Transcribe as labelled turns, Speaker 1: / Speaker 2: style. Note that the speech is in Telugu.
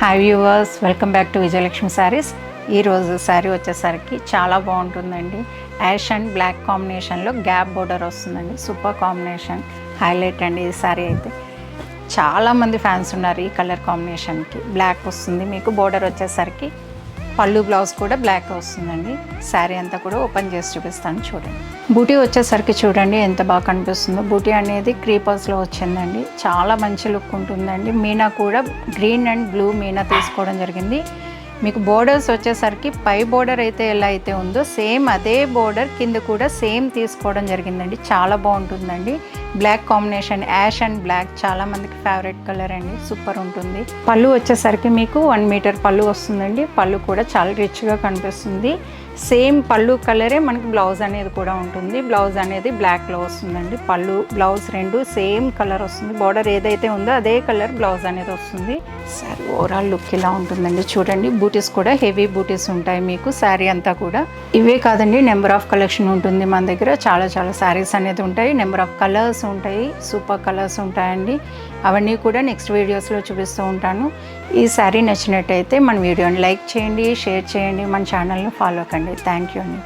Speaker 1: Hi viewers, welcome back to Vijayalakshmi saris. ఈరోజు శారీ వచ్చేసరికి చాలా బాగుంటుందండి. యాష్ అండ్ బ్లాక్ కాంబినేషన్లో గ్యాప్ బోర్డర్ వస్తుందండి. సూపర్ కాంబినేషన్, హైలైట్ అండి. ఈ శారీ అయితే చాలామంది ఫ్యాన్స్ ఉన్నారు ఈ కలర్ కాంబినేషన్కి. బ్లాక్ వస్తుంది మీకు, బోర్డర్ వచ్చేసరికి పళ్ళు బ్లౌజ్ కూడా బ్లాక్ వస్తుందండి. శారీ అంతా కూడా ఓపెన్ చేసి చూపిస్తాను చూడండి. బూటీ వచ్చేసరికి చూడండి ఎంత బాగా కనిపిస్తుందో. బూటీ అనేది క్రీపర్స్లో వచ్చిందండి. చాలా మంచి లుక్ ఉంటుందండి. మీనా కూడా గ్రీన్ అండ్ బ్లూ మీనా తీసుకోవడం జరిగింది. మీకు బోర్డర్స్ వచ్చేసరికి పై బోర్డర్ అయితే ఎలా అయితే ఉందో సేమ్ అదే బోర్డర్ కింద కూడా సేమ్ తీసుకోవడం జరిగిందండి. చాలా బాగుంటుందండి. Black combination, ash and black చాలా మందికి ఫేవరెట్ కలర్ అండి. సూపర్ ఉంటుంది. పళ్ళు వచ్చేసరికి మీకు 1 మీటర్ పళ్ళు వస్తుందండి. పళ్ళు కూడా చాలా రిచ్గా కనిపిస్తుంది. సేమ్ పళ్ళు కలరే మనకి బ్లౌజ్ అనేది కూడా ఉంటుంది. బ్లౌజ్ అనేది బ్లాక్లో వస్తుందండి. పళ్ళు బ్లౌజ్ రెండు సేమ్ కలర్ వస్తుంది. బార్డర్ ఏదైతే ఉందో అదే కలర్ బ్లౌజ్ అనేది వస్తుంది. సారీ ఓవరాల్ లుక్ ఇలా ఉంటుందండి. చూడండి, బూటీస్ కూడా హెవీ బూటీస్ ఉంటాయి మీకు శారీ అంతా కూడా. ఇవే కాదండి, నెంబర్ ఆఫ్ కలెక్షన్ ఉంటుంది మన దగ్గర. చాలా శారీస్ అనేది ఉంటాయి. నెంబర్ ఆఫ్ కలర్స్ ఉంటాయి. సూపర్ కలర్స్ ఉంటాయండి. అవన్నీ కూడా నెక్స్ట్ వీడియోస్లో చూపిస్తూ ఉంటాను. ఈ శారీ నచ్చినట్టయితే మన వీడియోని లైక్ చేయండి, షేర్ చేయండి, మన ఛానల్ని ఫాలో కండి. థ్యాంక్ యూ అండి.